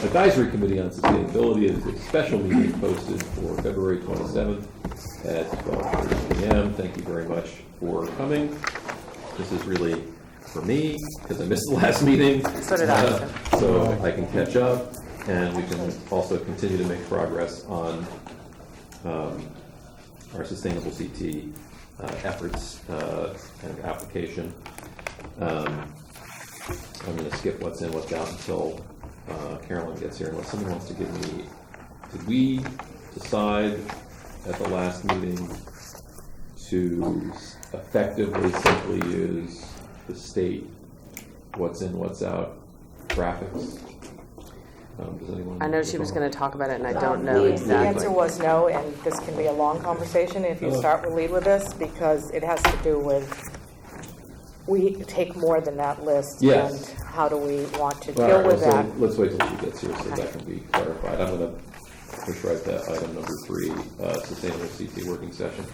Advisory Committee on Sustainability is a special meeting posted for February 27th at 12:30 p.m. Thank you very much for coming. This is really for me because I missed the last meeting. So did I. So I can catch up, and we can also continue to make progress on our sustainable CT efforts and application. I'm going to skip what's in, what's out until Carolyn gets here, unless someone wants to give me, did we decide at the last meeting to effectively simply use the state what's in, what's out graphics? Does anyone? I know she was going to talk about it, and I don't know The exactly. answer was no, and this can be a long conversation if you lead with this, because it has to do with, we take more than that list. Yes. And how do we want to All deal right, with so that? let's wait till she gets here so that can be clarified. I'm going to push right to item number 3, sustainable CT working session.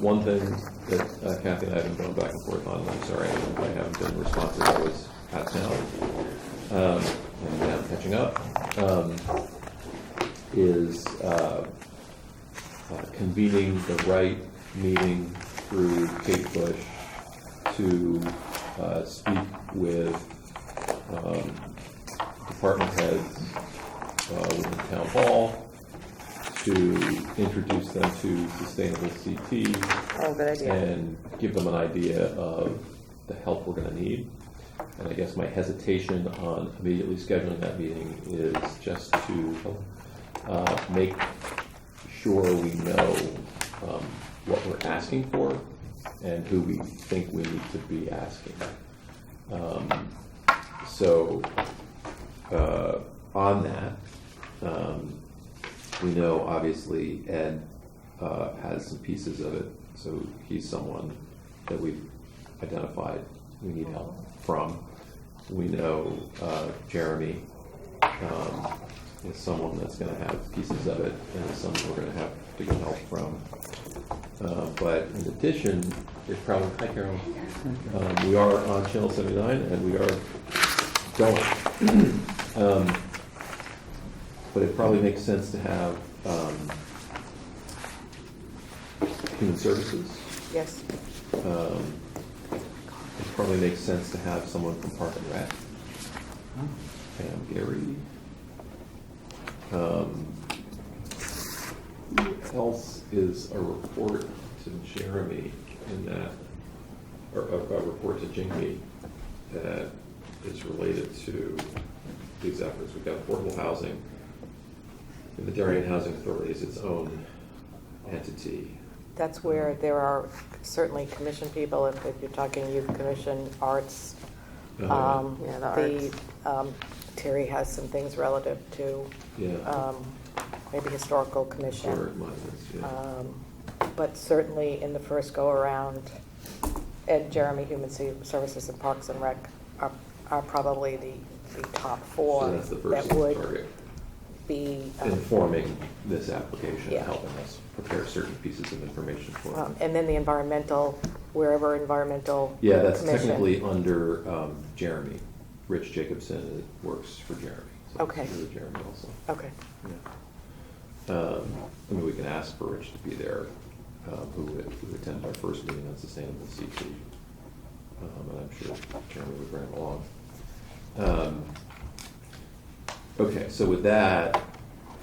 One thing that Kathy and I have been going back and forth on, and I'm sorry I haven't been responsive, I was out of town, and now I'm catching up, is convening the right meeting through Kate Bush to speak with department heads within town hall to introduce them to sustainable CT. Oh, good idea. And give them an idea of the help we're going to need. And I guess my hesitation on immediately scheduling that meeting is just to make sure we know what we're asking for and who we think we need to be asking. So on that, we know obviously Ed has some pieces of it, so he's someone that we've identified we need help from. We know Jeremy is someone that's going to have pieces of it, and is someone we're going to have to get help from. But in addition, there's probably, hi Carol, we are on Channel 79 and we are going. But it probably makes sense to have human services. Yes. It probably makes sense to have someone from Park and Rec. Pam Gary. Who else is a report to Jeremy in that, or a report to Jingy that is related to these efforts? We've got affordable housing. The Darien Housing Authority is its own entity. That's where there are certainly commission people, if you're talking youth commission, arts. Yeah, the arts. Terry has some things relative to maybe historical commission. Historic monuments, yeah. But certainly in the first go around, Ed, Jeremy, Human Services, and Parks and Rec are probably the top 4 So that's the first that would target. be Informing this application, Yeah. helping us prepare certain pieces of information for it. and then the environmental, wherever environmental Yeah, that's commission. technically under Jeremy. Rich Jacobson works for Jeremy. So Okay. it's under Jeremy also. Okay. Yeah. I mean, we can ask for Rich to be there, who attended our first meeting on sustainable CT. And I'm sure Jeremy would bring him along. Okay, so with that,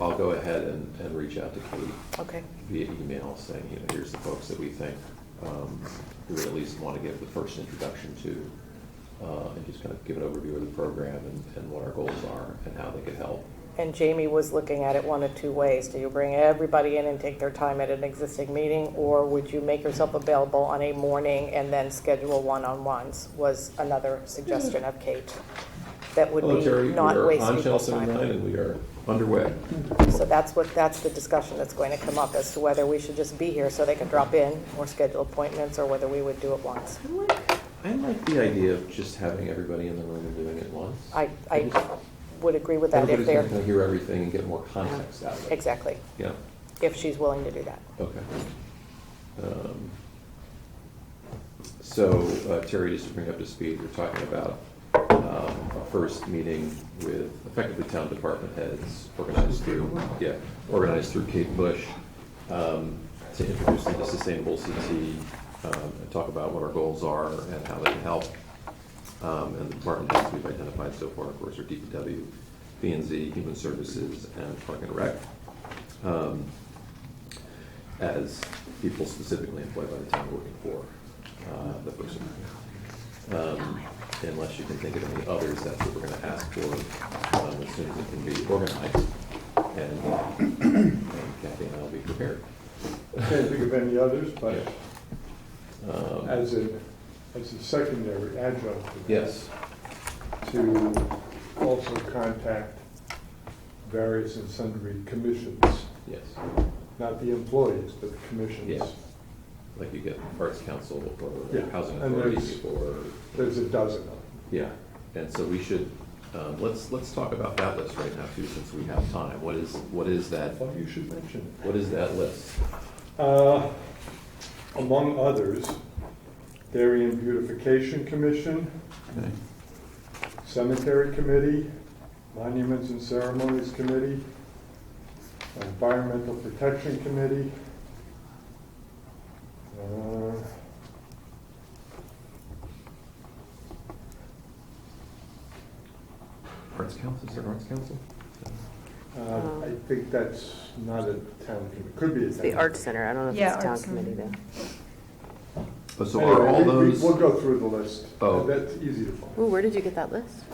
I'll go ahead and reach out to Kate via email saying, here's the folks that we think we would at least want to give the first introduction to, and just kind of give an overview of the program and what our goals are and how they could help. And Jamie was looking at it one of 2 ways. Do you bring everybody in and take their time at an existing meeting, or would you make yourself available on a morning and then schedule one-on-ones, was another suggestion of Kate. That would be Terry, not we are waste on Channel people's 79 time. and we are underway. So that's the discussion that's going to come up as to whether we should just be here so they can drop in or schedule appointments, or whether we would do it once. I like the idea of just having everybody in the room and doing it once. I would agree with that if Everybody's they're, going to hear everything and get more context out of it. exactly, Yeah, if she's willing to do that. okay. So, Terry, just to bring up to speed, we're talking about a first meeting with effectively town department heads, organized through Kate Bush, to introduce them to sustainable CT, and talk about what our goals are and how they can help. And the department heads we've identified so far, of course, are DPW, P&Z, Human Services, and Park and Rec, as people specifically employed by the town working for the person. Unless you can think of any others, that's what we're going to ask for as soon as it can be organized. And Kathy and I will be prepared. I can't think of any others, but Yeah. as a secondary adjunct to that, Yes. to also contact various and sundry commissions, Yes. not the employees, but the commissions. Yes. Like you get Arts Council or Yeah, Housing and Authority or There's a dozen of them. yeah. And so we should let's talk about that list right now too, since we have time. What is I that? thought you should mention it. What is that list? Among others, Darien Beautification Commission, Okay. Cemetery Committee, Monuments and Ceremonies Committee, Environmental Protection Committee, Arts Council? Is there Arts Council? I think that's not a town committee, could be a town. It's the Arts Center. I don't know if Yeah, it's a town Arts Center. committee though. Oh, so are all Anyway, those? We'll go through the list. Oh. That's easy to find. Ooh, where did you get that list?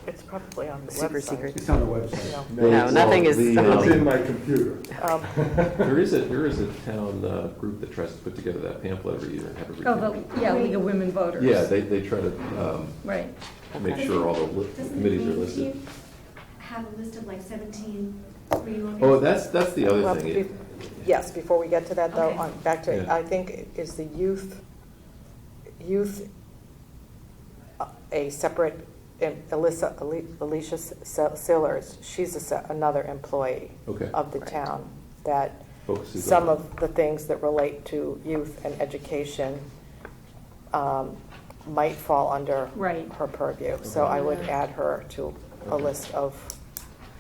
It's probably on the Super website. secret. It's on the website. No. No, nothing is. It's in my computer. There is a town group that tries to put together that pamphlet every year and have every. League of Women Voters. Yeah, they try to Right. make sure all the Doesn't committees are the listed. team have a list of like 17 reorganizations? Oh, that's the other Well, thing. yes, before we get to that though, Okay. back to, Yeah. I think, is the youth, a separate, Alicia Sillers, she's another employee Okay. of the Right. town, that Focuses some on- of the things that relate to youth and education might fall under Right. her purview. So I would add her to a list of,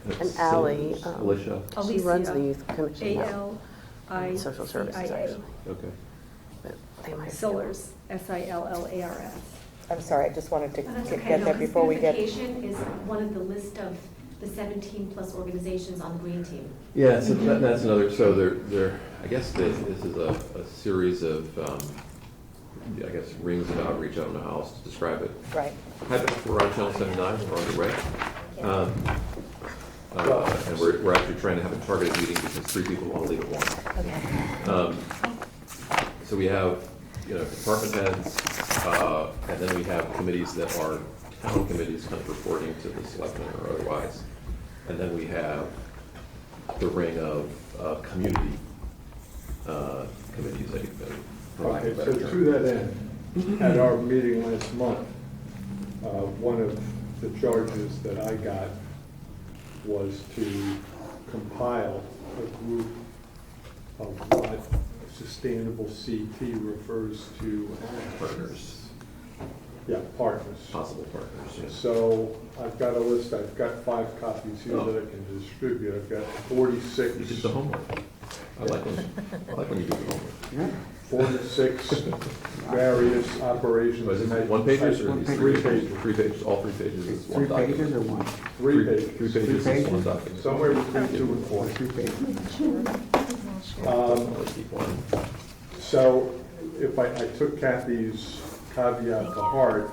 It's And Ally, Simmons, Alicia. She runs the youth commission now. A-L-I-C-I-A. Social services, actually. Okay. But they might. Sillars, S-I-L-L-A-R-S. I'm sorry, I just wanted to Oh, that's get okay. No, that before we get. Beautification is one of the list of the 17 plus organizations on the green team. Yeah, so that's another. So there. I guess this is a series of I guess rings of outreach. I don't know how else to describe it. Right. Hi, we're on Channel 79. We're on the way. And we're actually trying to have a targeted meeting because 3 people want to leave at 1. So we have, department heads, and then we have committees that are town committees kind of reporting to the selectmen or otherwise. And then we have the ring of community committees that you've been providing. Okay, so to that end, at our meeting last month, one of the charges that I got was to compile a group of what sustainable CT refers to as Partners, Yeah, partners. possible partners. Yes. So I've got a list, I've got 5 copies here that I can distribute. I've got 46. You did the homework. I like when you do the homework. 46 various operations. Was and I- it 1 pages or One these page. 3 pages? 3 pages, all 3 pages is one 3 document. pages or one? 3 pages. 3 pages is one document. Somewhere between 2 and 4. 3 pages. Only keep one. So if I took Kathy's caveat to heart,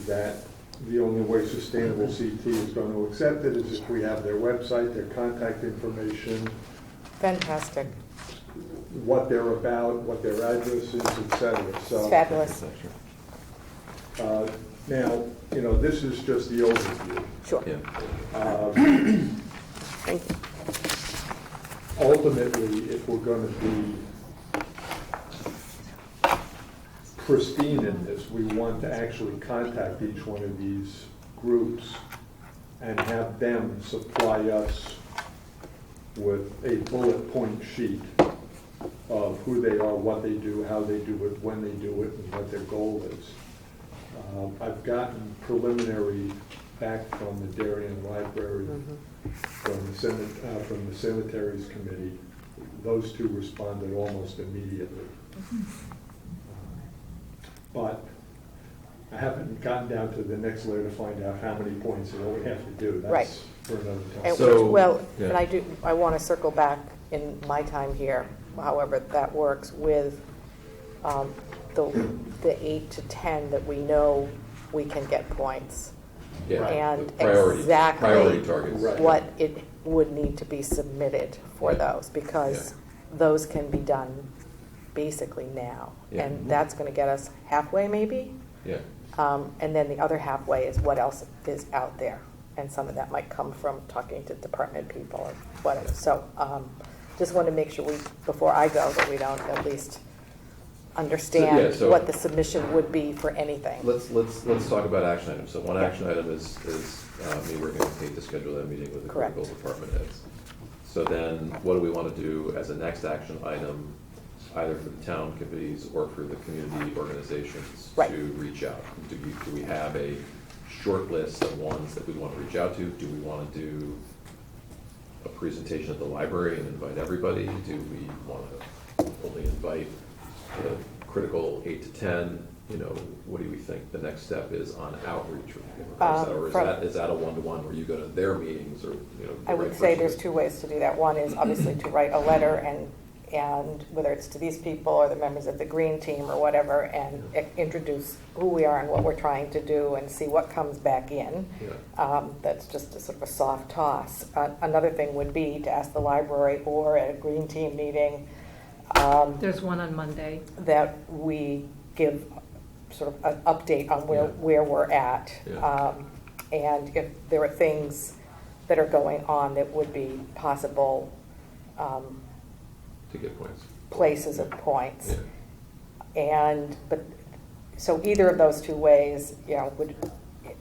that the only way Sustainable CT is going to accept it is if we have their website, their contact information, Fantastic. what they're about, what their address is, et cetera. It's So fabulous. now, this is just the overview. Sure. Yeah. Thank you. Ultimately, if we're going to be pristine in this, we want to actually contact each one of these groups and have them supply us with a bullet point sheet of who they are, what they do, how they do it, when they do it, and what their goal is. I've gotten preliminary back from the Darien Library, from the Cemeteries Committee. Those two responded almost immediately. But I haven't gotten down to the next layer to find out how many points and what we have to do. Right. That's for another time. And So- well, yeah. and I want to circle back in my time here, however that works, with the 8 to 10 that we know we can get points. Yeah, And the priority exactly targets. Right. what it would need to be submitted for Yeah. those, because those can be done basically now. Yeah. And that's going to get us halfway maybe. Yeah, And then the other halfway is what else is out there. And some of that might come from talking to department people or whatever. So just want to make sure before I go, that we don't at least understand so- what the submission would be for anything. let's talk about action items. So one action item is me working with Kate to schedule that meeting with the Correct. critical department heads. So then, what do we want to do as a next action item, either for the town committees or for the community organizations Right. to reach out? Do we have a short list of ones that we want to reach out to? Do we want to do a presentation at the library and invite everybody? Do we want to only invite the critical 8 to 10? You know, what do we think the next step is on outreach? Or is that a one-to-one where you go to their meetings, or, you know? the I would right say person there's is- two ways to do that. One is obviously to write a letter and whether it's to these people or the members of the green team or whatever, and introduce who we are and what we're trying to do and see what comes back in. Yeah. That's just a sort of a soft toss. Another thing would be to ask the library or at a green team meeting There's one on Monday. that we give sort of an update on Yeah. where we're at. Yeah. And if there are things that are going on that would be possible To get points. places of points. Yeah. So either of those two ways,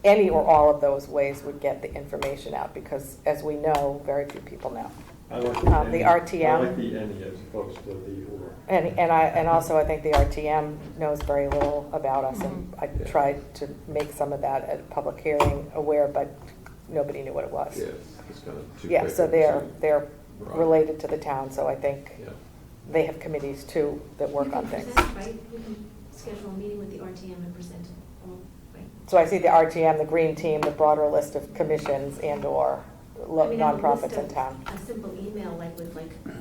any or all of those ways would get the information out, because as we know, very few people know. I like the any. RTM. I like the any as opposed to the or. And also, I think the RTM knows very little about us, and I Yeah. tried to make some of that at a public hearing aware, but nobody knew what it was. Yeah, it's kind of too Yeah, quick. so they're Right. related to the town, so I think Yeah, they have committees too that work on You can things. present, right? You can schedule a meeting with the RTM and present it all, right? So I see the RTM, the green team, the broader list of commissions and/or I mean, I have a list nonprofits in of town. A simple email, like with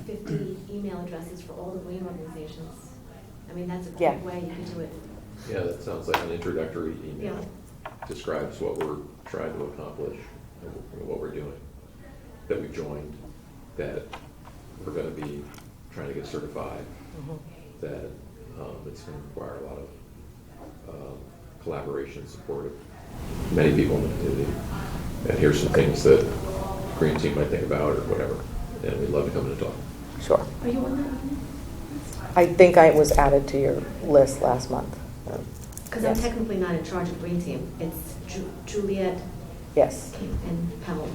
50 email addresses for all the green organizations. I mean, that's a Yeah. quick way you can do it. yeah, that sounds like an introductory email. Yeah. Describes what we're trying to accomplish, and what we're doing, that we joined, that we're gonna be trying to get certified, that it's gonna require a lot of collaboration, support of many people in the community. And here's some things that Green Team might think about, or whatever, and we'd love to come in and talk. Sure. Are you on that email? I think I was added to your list last month. Because I'm Yes. technically not in charge of green team. It's Juliet Yes. and Pamela.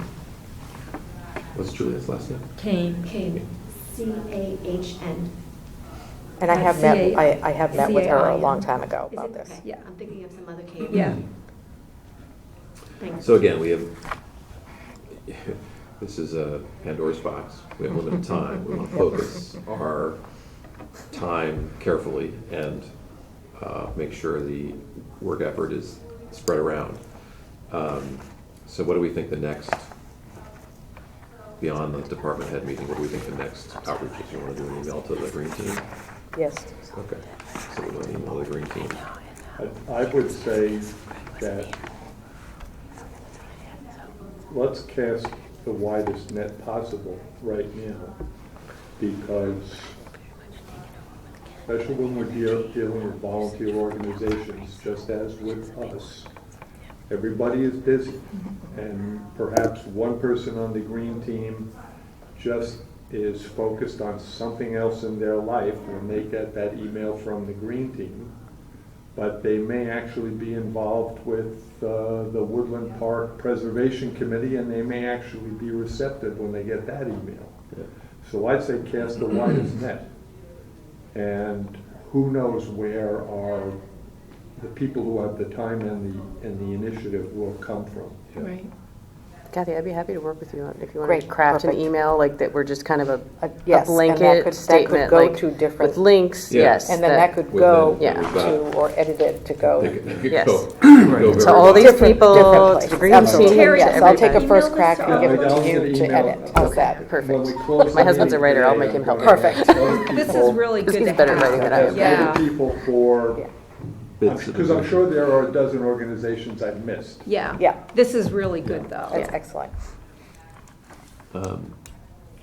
What's Juliet's last name? Kane. Kane, CAHN. And I have met, I have met with her a long time ago Is about it? this. Okay. Yeah. I'm thinking of some other Kane. Yeah. Thanks. So again, we have, this is a Pandora's box. We have limited time. We want to focus our time carefully and make sure the work effort is spread around. So what do we think the next, beyond the department head meeting, what do we think the next outreach is? You want to do an email to the green team? Yes. Okay, so we'll do an email to the green team. I would say that let's cast the widest net possible right now, because especially when we're dealing with volunteer organizations, just as with us, everybody is busy, and perhaps one person on the green team just is focused on something else in their life when they get that email from the green team, but they may actually be involved with the Woodland Park Preservation Committee, and they may actually be receptive when they get that email. Yeah. So I'd say cast the widest net. And who knows where our the people who have the time and the initiative will come from. Yeah. Right. Kathy, I'd be happy to work with you if you want Great, to craft an perfect. email like that. We're just kind of a yes, and that blanket could statement, go like to different, with links. Yeah. Yes, and then that could With go that, yeah. we've got- to, or edited to go. They could Yes. go to very all these well. Different people, places. to the green Absolutely. team, Terry, to Yes, I'll take a everybody. first Email crack this and to give it all to of you us. to Email. edit. How's that? Perfect. When we close My the husband's a meeting writer. I'll today, make him help me. Perfect. This is really Because good he's to better at writing have. than I am. Yeah. Other people for, Yeah. Bits of because I'm information. sure there are a dozen organizations I've missed. Yeah. Yeah. This is really good, though. That's Yeah. excellent.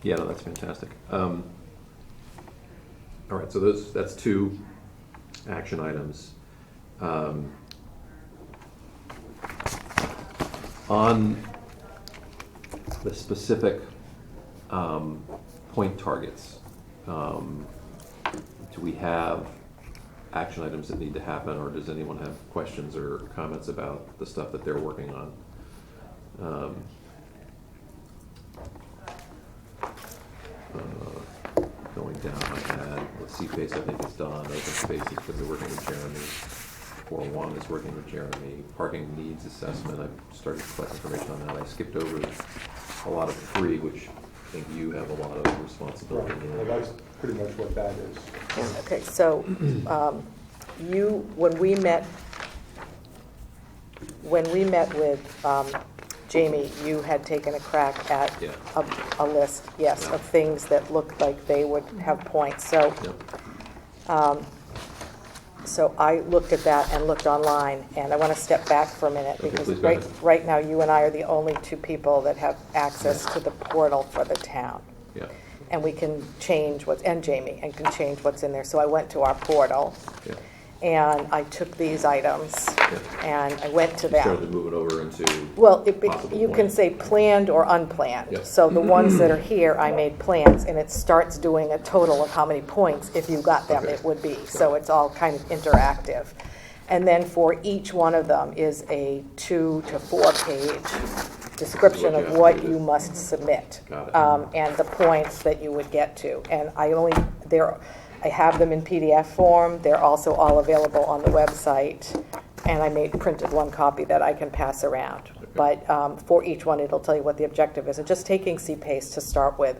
Yeah, no, that's fantastic. All right, so that's 2 action items. On the specific point targets, do we have action items that need to happen, or does anyone have questions or comments about the stuff that they're working on? Going down, I had, C-Pace I think is done, Open Space is going to be working with Jeremy, 401 is working with Jeremy, Parking Needs Assessment, I've started to collect information on that. I skipped over a lot of 3, which I think you have a lot of responsibility Right, in. well, that's pretty much what that is. Okay, so when we met with Jamie, you had taken a crack at Yeah. a list, yes, Yeah. of things that looked like they would have points. So, Yep. so I looked at that and looked online, and I want to step back for a minute Okay, because please go ahead. right now you and I are the only 2 people that have access to the portal for the town. Yeah, And we can change and Jamie, and can change what's in there. So I went to our portal, yeah. and I took these items, Yeah. and I went to them. Started to move it over into, Well, possible you can points. say planned or unplanned. Yep. So the ones that are here, I made plans, and it starts doing a total of how many points, if you got them, Okay. it would be. So it's all kind of interactive. And then for each one of them is a 2 to 4 page description What you of have to what do. you must submit. Got it. And the points that you would get to. And I have them in PDF form. They're also all available on the website. And I printed one copy that I can pass around. But for each one, it'll tell you what the objective is. And just taking CPACE to start with,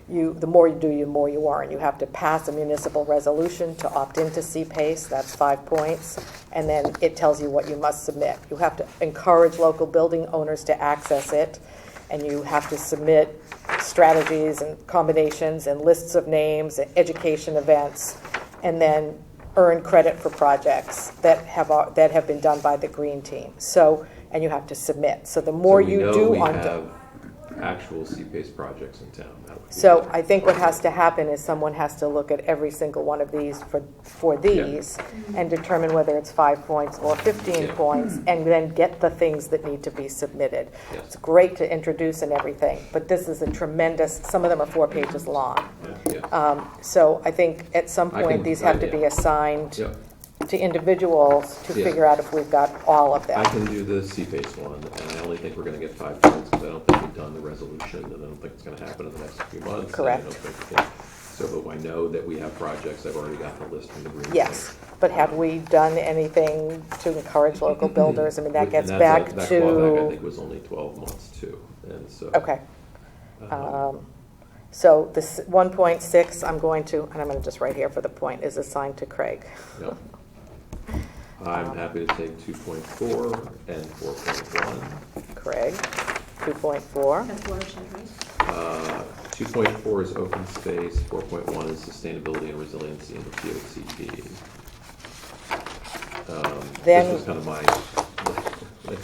the more you do, the more you earn. You have to pass a municipal resolution to opt into CPACE. That's 5 points. And then it tells you what you must submit. You have to encourage local building owners to access it. And you have to submit strategies and combinations and lists of names and education events, and then earn credit for projects that have been done by the green team. So, and you have to submit. So the more you do we on. have actual C-Pace projects in town. That would be So good. I think what has to happen is someone has to look at every single one of these for these and determine whether it's 5 points or 15 Yeah. points, and then get the things that need to be submitted. Yes. It's great to introduce and everything, but this is a tremendous, some of them are 4 pages long. Yeah. So I think at some I point, can- these have to be yeah. assigned Yep. to individuals to Yeah. figure out if we've got all of I them. can do the C-Pace one, and I only think we're gonna get 5 points, because I don't think we've done the resolution, and I don't think it's gonna happen in the next few months. and I Correct. don't think, yeah. So, but I know that we have projects, I've already got the list from the green. Yes, but have we done anything to encourage local builders? I mean, that And gets that back clawback, I to, think, was only 12 months too, and so. okay. So this 1.6, I'm going to just write here for the point, is assigned to Craig. Yeah. I'm happy to take 2.4 and 4.1. Craig, 2.4. That's watershed, right? 2.4 is open space, 4.1 is sustainability and resiliency in the POCD. Then- This was kind of my list.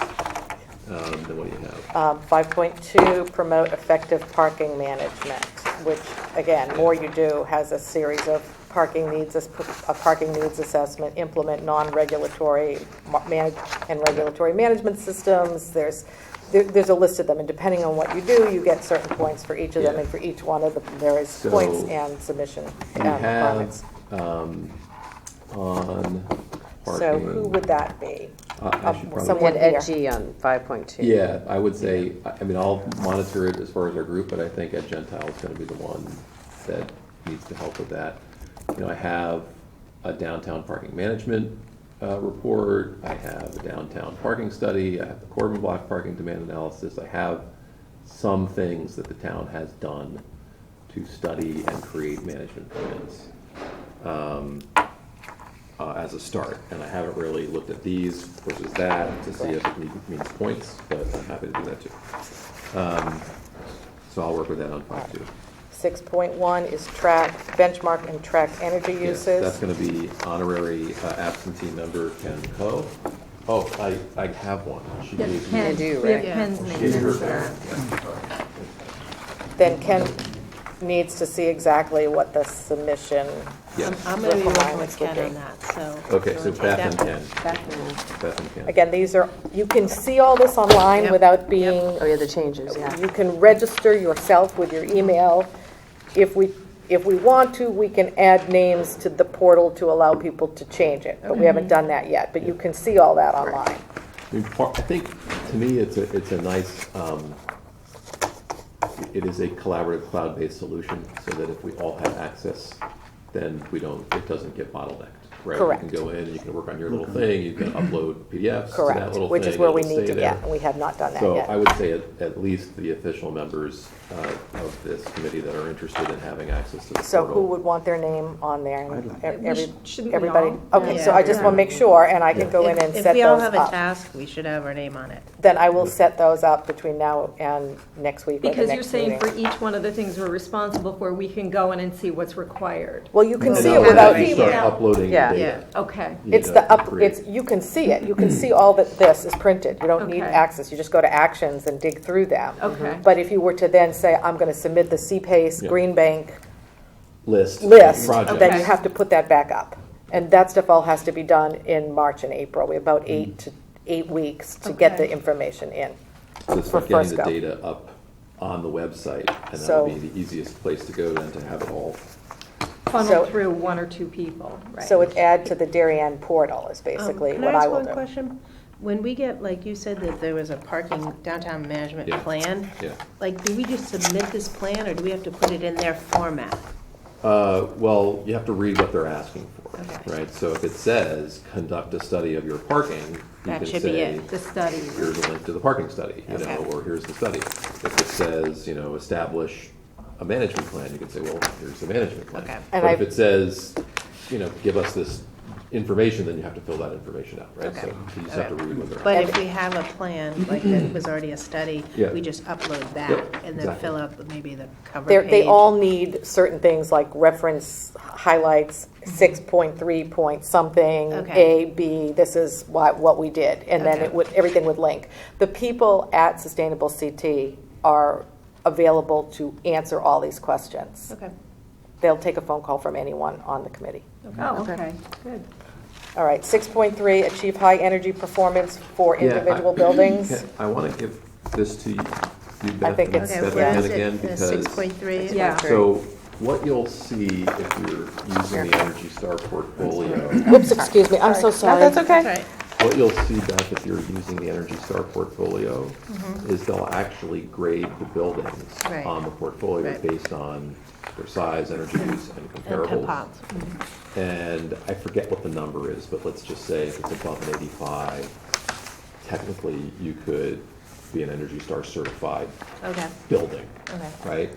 Then what do you have? 5.2, promote effective parking management, which, again, more you do, has a series of parking needs assessment, implement non-regulatory and regulatory management systems. There's a list of them, and depending on what you do, you get certain points for each of them, Yeah. and for each one of them, there is So, points and submission We have, requirements. on parking. So who would that be? I should probably. Someone Ed here. G on 5.2. Yeah, I would say, I mean, I'll monitor it as far as our group, but I think Ed Gentile is gonna be the one that needs to help with that. You know, I have a downtown parking management report, I have a downtown parking study, I have the Corbin block parking demand analysis, I have some things that the town has done to study and create management plans as a start. And I haven't really looked at these versus that to see if it means points, but I'm happy to do that too. So I'll work with that on 5.2. 6.1 is track, benchmark and track energy Yes, uses. that's going to be honorary absentee member Ken Ho. Oh, I have one. She Yes, gave me. Ken. do, We have right? Ken's She name gave me her in there. back. Then Ken needs to see exactly what the submission. Yes. I'm gonna be working requirements with would Ken be. on that, so. Okay, you so wanna take Beth that and one? Ken. Beth and Ken. Again, these are, you can see all this online Yep. without being, Oh, yeah, the changes, yeah. you can register yourself with your email. If we want to, we can add names to the portal to allow people to change it, but we haven't done that yet. But you can see all that online. I mean, I think, to me, it's a nice, it is a collaborative cloud-based solution, so that if we all have access, then it doesn't get bottlenecked, right? Correct. You can go in, you can work on your little thing, you can upload PDFs to that Correct, little thing. which is where we it'll need stay to there. get, and we have not done that So yet. I would say at least the official members of this committee that are interested in having access to the So portal. who would want their name on there? Shouldn't we Everybody? all? Okay, Yeah. so I just want to make sure, and I can go in and If set we all those have a up. task, we should have our name on it. Then I will set those up between now and next week or the Because you're next saying meeting. for each one of the things we're responsible for, we can go in and see what's required. Well, you can And see And it after without, that, you start email. uploading the Yeah. data. Okay. you it's know, the to up, create. it's, you can see it. You can see all that this is printed. You don't need Okay. access. You just go to actions and dig through them. Okay. But if you were to then say, I'm going to submit the CPACE Yeah. Green Bank list. list, Projects. then you have to put that back up. And that stuff all has to be done in March and April. We have about 8 weeks to get the Okay. information in. So it's for like getting first the go. data up on the website, and that So- would be the easiest place to go then to have it all. Funnel So- through one or two people, right? So it's add to the Darien portal is basically what I will Can I ask one do. question? When we get, like you said, that there was a parking downtown management Yeah. plan, Yeah. like, do we just submit this plan, or do we have to put it in their format? Well, you have to read what they're asking for, Okay. right? So if it says, conduct a study of your parking, you That can should be say, it. The study. here's a link to the parking study, you know, Okay. or here's the study. If it says, establish a management plan, you can say, well, here's the management plan. Okay. And But if I've- it says, give us this information, then you have to fill that information out, right? Okay. So you just have to Okay. read what they're But asking. if we have a plan, like that was already a study, Yeah. we just upload that, Yep, and then exactly. fill out maybe the cover They page. all need certain things like reference highlights, 6.3 point something, Okay. A, B, this is what we did. And then Okay. everything would link. The people at Sustainable CT are available to answer all these questions. Okay. They'll take a phone call from anyone on the committee. Oh, okay, good. All right, 6.3, achieve high energy performance for Yeah, individual buildings. Okay, I want to give this to you, Beth, think and it's- Okay, Beth where and is Ken again, it? The because. 6.3? Yeah. So what you'll see if you're using the Energy Star portfolio, Whoops, excuse me, I'm so sorry. No, that's okay. That's right. what you'll see, Beth, if you're using the Energy Star portfolio, is they'll actually grade the buildings Mm-hmm. Right. on the portfolio Right. based on their size, energy use, and And comparables. compounds. And I forget what the number is, but let's just say if it's above an 85, technically you could be an Energy Star certified Okay, building, okay. right?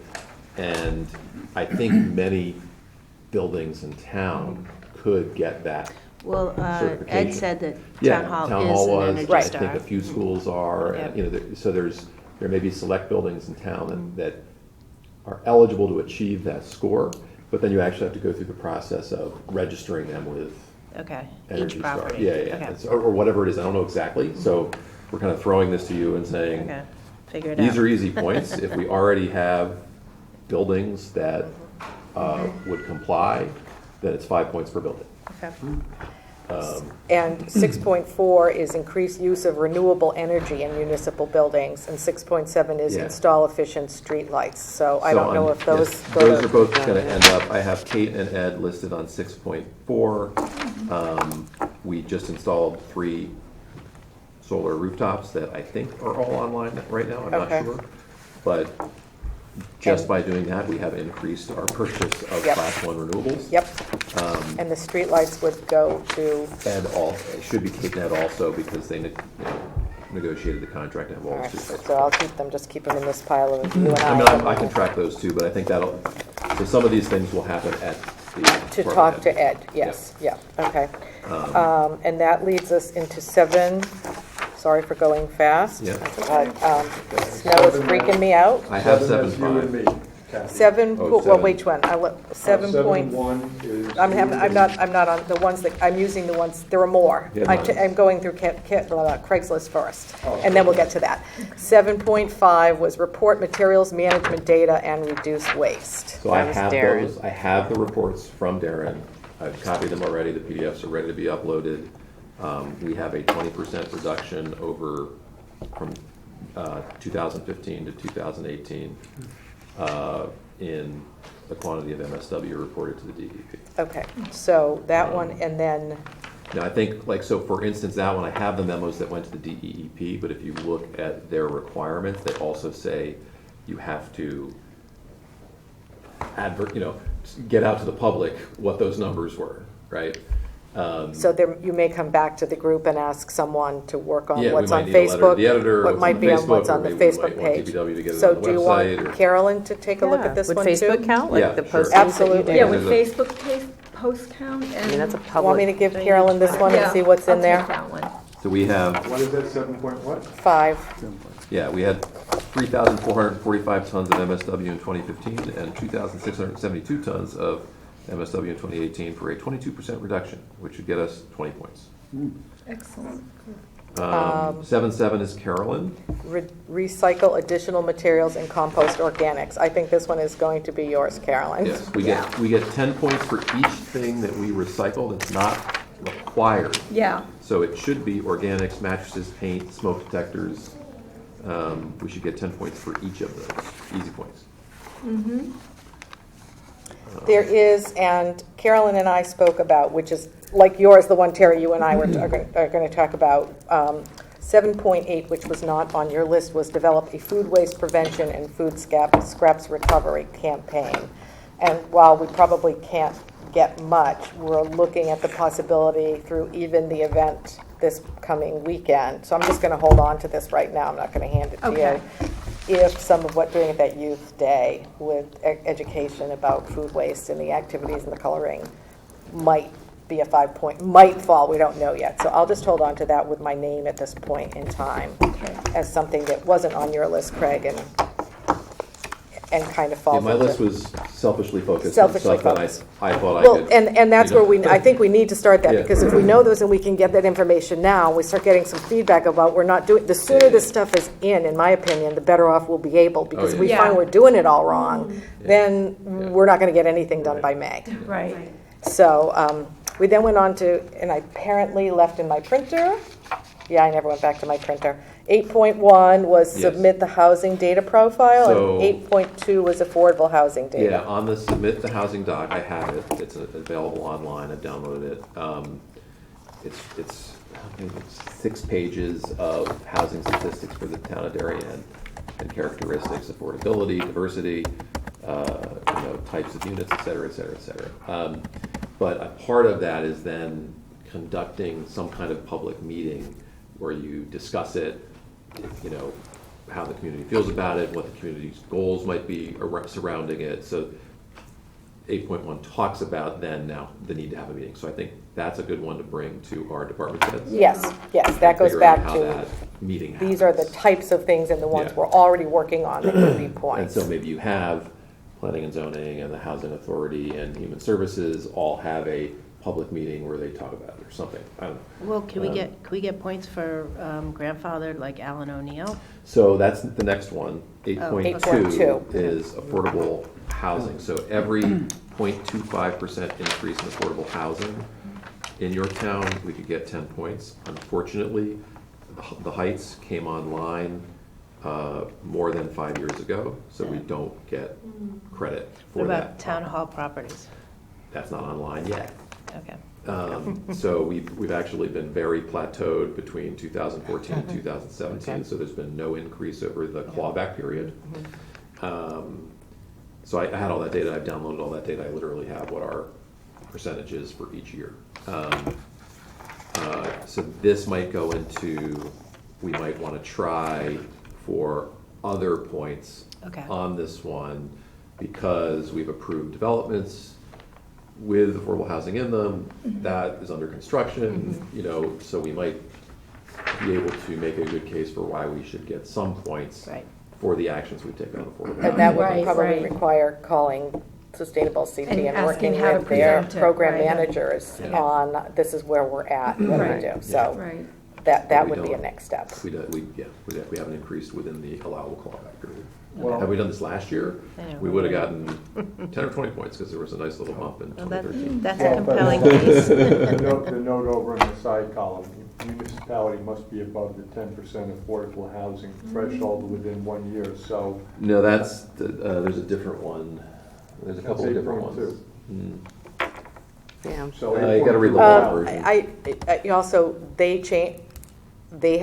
And I think many buildings in town could get that. Well, Certification. Ed said that Yeah, Town Town Hall Hall is an was, Energy I Star. think a few schools are, and, Yep. so there may be select buildings in town that are eligible to achieve that score, but then you actually have to go through the process of registering them with Okay, Energy each Star. property. Yeah, Okay. It's- or whatever it is, I don't know exactly, so we're kind of throwing this to you and saying, Okay, figure it out. these are easy points. If we already have buildings that would comply, then it's 5 points per building. Okay. And 6.4 is increase use of renewable energy in municipal buildings, and 6.7 is Yeah. install efficient streetlights. So I So don't know on- if those yes, go those to. are both going to end up, I have Kate and Ed listed on 6.4. We just installed 3 solar rooftops that I think are all online right now, I'm not Okay. sure. But just And- by doing that, we have increased our purchase of Yep. Class 1 renewables. Yep. And the streetlights would go to, And it should be Cape Net also, because they negotiated the contract to have all all the right, streetlights. so I'll keep them, just keep them in this pile of you and I mean, I. I can track those too, but I think so some of these things will happen at the. To department talk to head. Ed, yes, yeah, okay. And that leads us into 7, sorry for going fast. Yeah. But snow is freaking me out. I have That's you and 7.5. me, Kathy. 7, Oh, well, 7. which one? 7 point. 7.1 is. I'm not on, the ones that, I'm using the ones, there are more. Yeah, mine is. I'm going through Craigslist first, Oh, and then we'll get to that. 7.5 was report materials management data and reduce waste. So I That was have Darren. those, I have the reports from Darren. I've copied them already. The PDFs are ready to be uploaded. We have a 20% reduction from 2015 to 2018 in the quantity of MSW reported to the DEP. Okay, so that one, and then, Now, I think, so for instance, that one, I have the memos that went to the DEEP, but if you look at their requirements, they also say you have to get out to the public what those numbers were, right? so there, you may come back to the group and ask someone to work on Yeah, we what's might on need a letter to Facebook. the editor, What what's might on be on what's Facebook, on or the maybe we Facebook might want page. DPW to get it So on the do you website, want or- Carolyn to take a look Yeah. at this Would one too? Facebook count, Yeah, like the sure. postings that you Absolutely. did? Yeah, There's would a- Facebook post count? I mean, that's a public. Want me to give Carolyn this one and Yeah, see what's in I'll there? take that one. So we have, What is that, 7 point what? 5. yeah, we had 3,445 tons of MSW in 2015 and 2,672 tons of MSW in 2018 for a 22% reduction, which would get us 20 points. Excellent. 7.7 is Carolyn. Recycle additional materials and compost organics. I think this one is going to be yours, Carolyn. Yes, we get 10 points for each thing that we recycle that's not required. Yeah, So it should be organics, mattresses, paint, smoke detectors. We should get 10 points for each of those, easy points. There is, and Carolyn and I spoke about, which is like yours, the one, Terry, you and I are going to talk about. 7.8, which was not on your list, was develop a food waste prevention and food scraps recovery campaign. And while we probably can't get much, we're looking at the possibility through even the event this coming weekend. So I'm just going to hold on to this right now. I'm not going to hand it to Okay. you. If some of what doing at that youth day with education about food waste and the activities and the coloring might be a 5 point, might fall, we don't know yet. So I'll just hold on to that with my name at this point in time as something that wasn't on your list, Craig, and kind of Yeah, falls my into. list was selfishly focused on Selfishly stuff that focused. I thought I Well, could. and that's you know. where I think we need to start that, Yeah. because if we know those and we can get that information now, we start getting some feedback about we're not doing, the sooner this stuff is in my opinion, the better off we'll be able, because if we yeah. find we're doing it all wrong, then Yeah. we're not gonna get anything done by May. right. So, we then went on to, and I apparently left in my printer. Yeah, I never went back to my printer. 8.1 was Yes. submit the housing data profile, So- and 8.2 was affordable housing data. Yeah, on the submit the housing doc, I have it. It's available online. I downloaded it. It's 6 pages of housing statistics for the town of Darien and characteristics, affordability, diversity, types of units, et cetera, et cetera, et cetera. But a part of that is then conducting some kind of public meeting where you discuss it, how the community feels about it, what the community's goals might be surrounding it. So 8.1 talks about then now the need to have a meeting. So I think that's a good one to bring to our department heads. Yes, that goes Figure out back how to, that meeting happens. these are the types of things and the ones Yeah. we're already working on that could be And points. so maybe you have planning and zoning and the housing authority and human services all have a public meeting where they talk about it or something. I don't know. Well, can we get points for grandfathered, like Alan O'Neill? So that's the next one. 8.2 8.2. is affordable housing. So every 0.25% increase in affordable housing in your town, we could get 10 points. Unfortunately, the Heights came online more than 5 years ago, so we don't get credit for What that. about town hall properties? That's not online yet. Okay. So we've actually been very plateaued between 2014 and 2017, Okay. so there's been no increase over the clawback period. So I had all that data, I've downloaded all that data, I literally have what our percentage is for each year. So this might go into, we might want to try for other points Okay. on this one, because we've approved developments with affordable housing in them, that is under construction, you know, so we might be able to make a good case for why we should get some points Right. for the actions we've taken on affordable And housing. that would Right, probably right. require calling Sustainable CT And and asking working how to with their present it, program right. managers Yeah. on, this is where we're at, what Right. we do. So Right. that We would be a don't- next step. We haven't increased within the allowable clawback period. Well- Had we done this last year, I know. we would have gotten 10 or 20 points, because there was a nice little bump in Well, 2013. that's Well, a compelling but- case. The note over in the side column, municipality must be above the 10% affordable housing threshold within 1 year, so No, there's a different one. There's a couple of That's different ones. 8.2. Mm. Yeah. So You gotta read the 8.2. whole version. I also, they change, they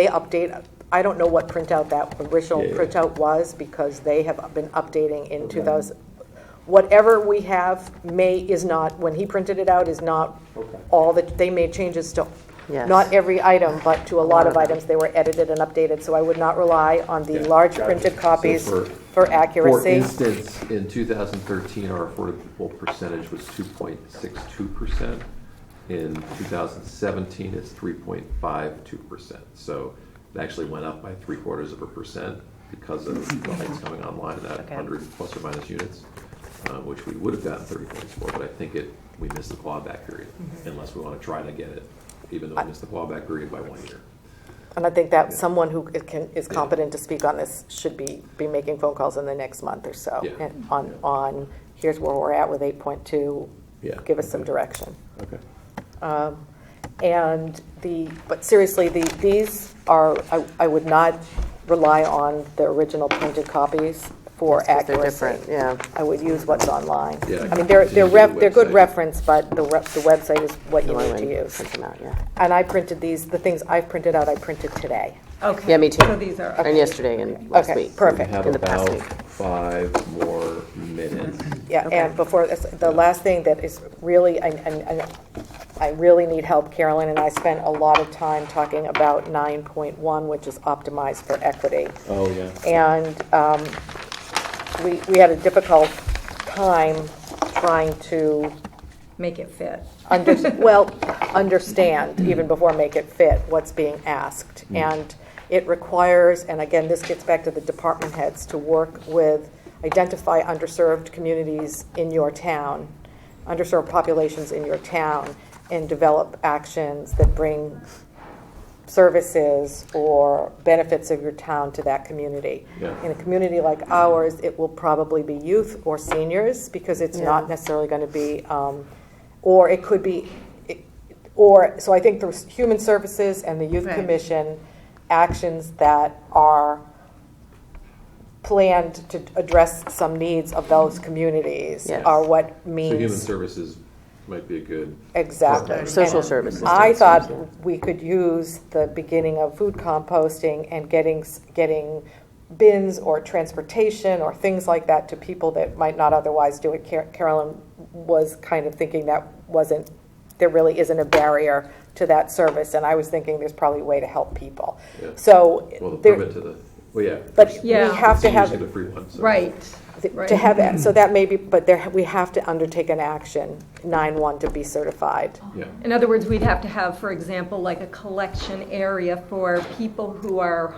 update, I don't know what printout that original Yeah, yeah. printout was, because they have been updating in 2000. Whatever we have is not, when he printed it out, is not Okay. all that, they made changes to, Yes. not every item, but to a lot of them. items, they were edited and updated, so I would not rely on the Yeah, large gotcha. printed copies So for For accuracy. instance, in 2013, our affordable percentage was 2.62%. In 2017, it's 3.52%. So it actually went up by 0.75% because of the heights coming online in that Okay. 100 plus or minus units, which we would have gotten 30 points for, but I think we missed the clawback period, unless we want to try to get it, even though we missed the clawback period by 1 year. And I think that someone who is competent to speak on this should be making phone calls in the next month or so. Yeah. And on, here's where we're at with 8.2, Yeah. give us some direction. Okay. But seriously, these are, I would not rely on the original printed copies for Because they're accuracy. different, yeah. I would use what's online. Yeah, I mean, they're continue to do the good website. reference, but the website is what you The one need to way use. print them out, yeah. And I printed these, the things I've printed out, I printed today. Okay. Yeah, me too. So these are. And yesterday and last Okay, week. perfect. We have In the past about week. 5 more minutes. Yeah, Okay. and before, the last thing that is really, I really need help, Carolyn, and I spent a lot of time talking about 9.1, which is optimized for equity. Oh, yeah. And we had a difficult time trying to Make it fit. understand, even before make it fit, what's being asked. And it requires, and again, this gets back to the department heads, to work with, identify underserved communities in your town, underserved populations in your town, and develop actions that bring services or benefits of your town to that community. Yeah. In a community like ours, it will probably be youth or seniors, because it's not necessarily going to be, or it could be, so I think there's Human Services and the Youth Right. Commission, actions that are planned to address some needs of those communities Yes. are what So human means. services might be a good. Exactly. Social And services. I thought we could use the beginning of food composting and getting bins or transportation or things like that to people that might not otherwise do it. Carolyn was kind of thinking there really isn't a barrier to that service, and I was thinking there's probably a way to help people. Yeah. So, Well, the there- permit to the, well, yeah. but we Yeah. have to have, Seniors get a free one, so. Right. to have it, so that may be, but we have to undertake an action, 9-1, to be certified. Yeah. In other words, we'd have to have, for example, like a collection area for people who are,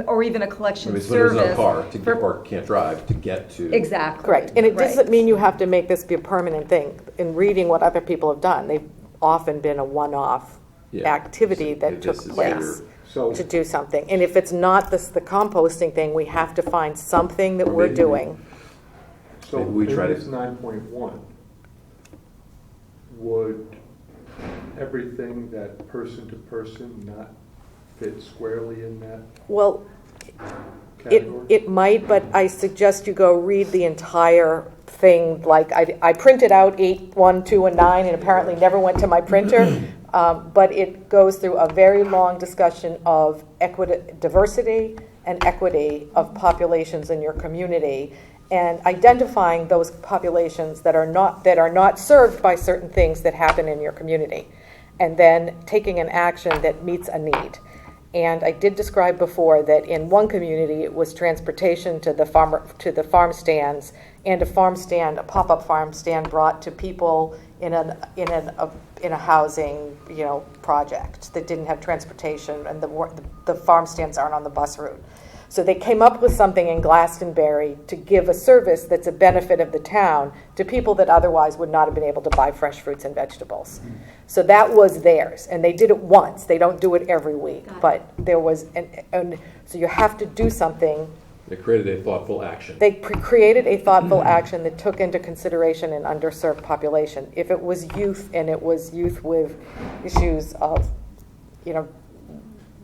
or even a I collection mean, so there's service. no car to for- get, or can't drive to get to. Exactly. Correct, and it Right. doesn't mean you have to make this be a permanent thing. In reading what other people have done, they've often been a one-off Yeah. activity So that took this is place your- So, to do something. And if it's not the composting thing, we have to find something that Or we're maybe- doing. so Maybe we in try to- this 9.1, would everything that person to person not fit squarely in that Well, category? it might, but I suggest you go read the entire thing. Like, I printed out 8, 1, 2, and 9, and apparently never went to my printer. But it goes through a very long discussion of equity, diversity, and equity of populations in your community, and identifying those populations that are not served by certain things that happen in your community, and then taking an action that meets a need. And I did describe before that in one community it was transportation to the farm stands, and a pop-up farm stand brought to people in a housing project that didn't have transportation, and the farm stands aren't on the bus route. So they came up with something in Glastonbury to give a service that's a benefit of the town to people that otherwise would not have been able to buy fresh fruits and vegetables. So that was theirs, and they did it once. They don't do it every week, but there was, and so you have to do something. They created a thoughtful action. They created a thoughtful action that took into consideration an underserved population. If it was youth, and it was youth with issues of,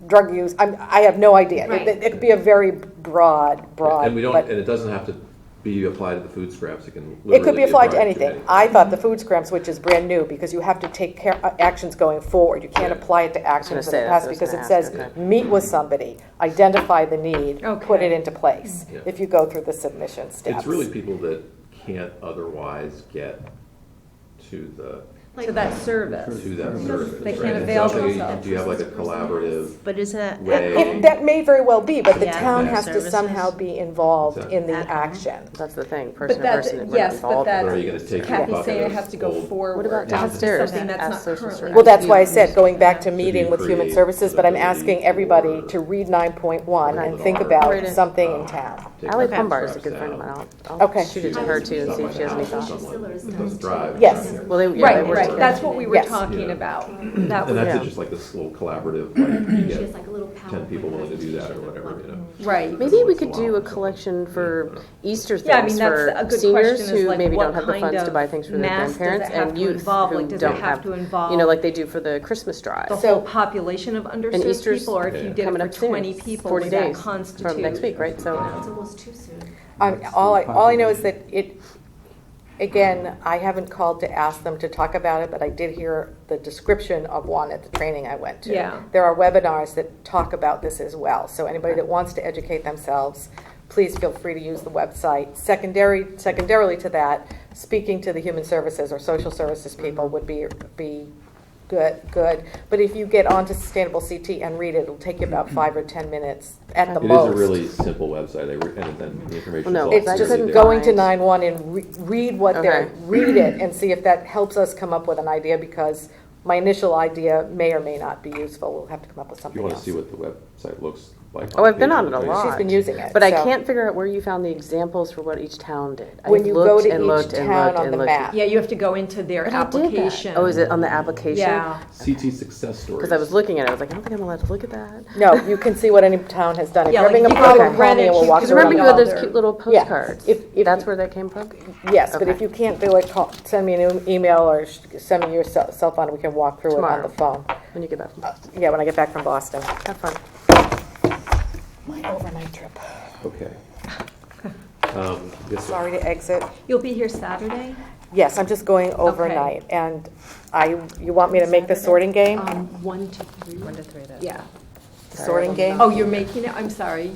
drug use, I have no idea. Right. It could be a very broad. And but it doesn't have to be applied to the food scraps. It can it literally could be applied to anything. anything. I thought the food scraps, which is brand new, because you have to take actions going forward. You can't Yeah. apply it to actions in say, the that's past, what I was because it gonna says, ask, okay. meet with somebody, identify the need, put Okay. it into place, Yeah. if you go through the submission steps. It's really people that can't otherwise get to To that service. service. They right? can't And avail so themselves. Do you have like a collaborative But isn't that way? at home? That may very well be, but the Yeah. town Yeah. has to Services. somehow be involved Exactly. in the At home. action. That's the thing, But person to that's, person. we're yes, but involved. that's, Or are you gonna take Kathy's your saying it bucket has to go of forward. What about It has to be downstairs? something that's Ask not social currently. services. Well, that's why I said, going back to meeting you with Human create Services, but I'm the asking ability everybody for to read 9.1 and Okay. think Right about in. something in town. take Ally the Pumbar is a scraps good friend of out, mine. I'll Okay. shoot it to her too and see if she has any stuff thoughts. like that. Someone doesn't drive. Yes. down here. Well, they work Right, together. that's what we were Yes. talking Yeah. about. That And was, that's Yeah. just like this little collaborative, like you And she get has like a little 10 people willing to do that or PowerPoint whatever, presentation right. Maybe we Once could in a do while a or something. collection for Easter Yeah, I things mean, that's for a good seniors question, is who like maybe what don't have the kind funds to of buy things for their mass does it grandparents, have and to youth involve? who Like, does it don't have to involve like they do for the Christmas drive. the whole population of underserved Easter's people, or if you did coming it up for soon. 20 people, 40 would that days constitute? from next week, right? So It's almost too soon. All I know is that again, I haven't called to ask them to talk about it, but I did hear the description of one at the training I went to. Yeah. There are webinars that talk about this as well. So anybody that wants to educate themselves, please feel free to use the website. Secondarily to that, speaking to the human services or social services people would be good. But if you get onto Sustainable CT and read it, it'll take you about 5 or 10 minutes at the It is most. a really simple website, and then the information Well, no, is It's all just clearly couldn't there. going to 9/1 and read what Okay. read it and see if that helps us come up with an idea, because my initial idea may or may not be useful. We'll have to come up with If something you want to else. see what the website looks like. Oh, I've been page on it a page. lot. She's been using it, But I so- can't figure out where you found the examples for what each town did. When I've you go looked to and each looked and town looked on and the looked. map. Yeah, you have to go into their But I did that. application. Oh, is it on the application? Yeah. CT success stories. Because I was looking at it, I was like, I don't think I'm allowed to look at that. No, you can see what any town has done. If Yeah, you're like having a if you go to problem, call me Greenwich, and we'll you walk can Because remember through you it. had those Other- cute little Yeah. postcards? If- That's where that came from? Yes, but Okay. if you can't do it, send me an email or send me your cell phone. We can walk through it Tomorrow. on the phone. When you get back from Boston. Yeah, when I get back from Boston. Have fun. My overnight trip. Okay. Yes, sir. Sorry to exit. You'll be here Saturday? Yes, I'm just going overnight, and you want me to make the sorting game? 1 to 3. 1 to 3, Yeah. The sorting game? Oh, you're making it? I'm sorry.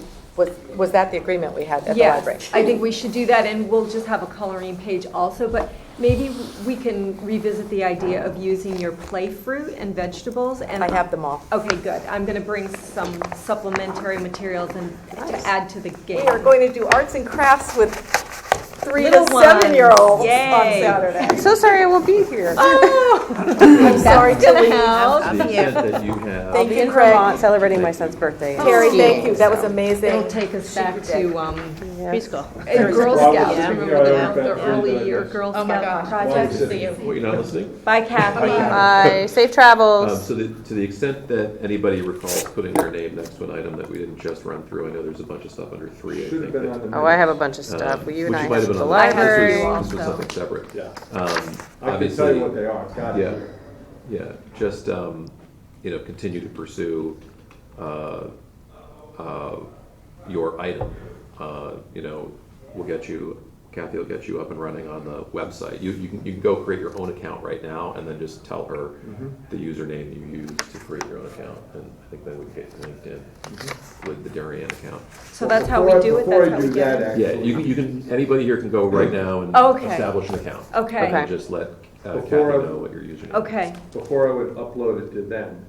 Was that the agreement we had at the Yes, library? I think we should do that, and we'll just have a coloring page also, but maybe we can revisit the idea of using your play fruit and vegetables. And I have them all. Okay, good. I'm going to bring some supplementary materials and to add to the game. We are going to do arts and crafts with 3 Little to ones. 7-year-olds on Yay. Saturday. So sorry I won't be here. I'm sorry to gonna leave. help. To the extent that you have. Thank Be you, in Craig. Vermont celebrating my son's birthday. Terry, Skiing, thank you. That was so. amazing. It'll take us back to Preschool. Girl Well, Scouts. yeah. Remember Yeah. the early year Girl Oh my Scout gosh. project? Well, you're not listening? Bye, Kathy. Bye. Safe travels. So to the extent that anybody recalls putting their name next to an item that we didn't just run through, I know there's a bunch of stuff under 3, I Should have think. been that- on the. Oh, I have a bunch of stuff. which You and I might have been the on library. This was Also. something separate. Yeah. Um, I can tell obviously, you what they are. It's got it yeah, here. yeah, just, continue to pursue, your item. We'll get you Kathy will get you up and running on the website. You can go create your own account right now, and then just tell her the username you use to create your own account, and I think then we can get linked in with the Darien account. So that's how we do it? Before That's I how we do get that, it? Yeah, actually. you can, anybody here can go right now and Okay. establish an account. Okay. And then just let Kathy Before I- know what your username is. Okay, Before I would upload it to them,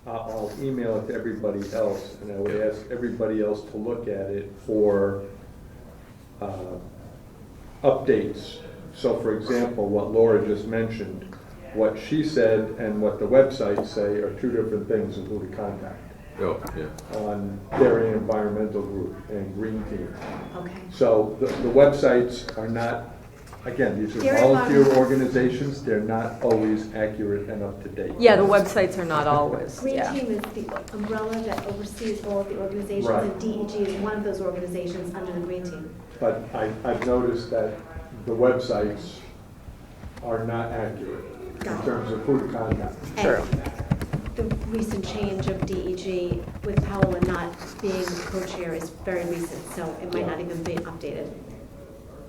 I'll email it to everybody else, and I would ask everybody else to look at it for updates. So for example, what Laura just mentioned, what she said and what the websites say are two different things of who to contact Oh, yeah. on Darien Environmental Group and Green Team. Okay. So the websites are not, again, these are Darien volunteer Environmental- organizations, they're not always accurate and up to date. yeah, the websites are not always, Green yeah. Team is the umbrella that oversees all of the organizations, Right. and DEG is one of those organizations under the Green Team. But I've noticed that the websites are not accurate in Got it. terms of who to contact. True. And the recent change of DEG with Paola not being co-chair is very recent, so it might not even be updated.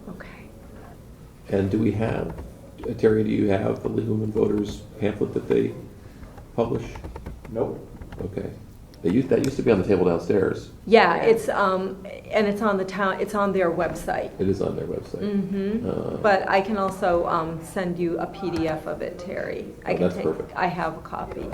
Okay. And do we have, Terry, do you have the League of Women Voters pamphlet that they publish? Nope. Okay. That used to be on the table downstairs. Yeah, it's, and it's on the town, it's on their website. It is on their website. But I can also send you a PDF of it, Terry. I Oh, can that's take. perfect. I have a copy.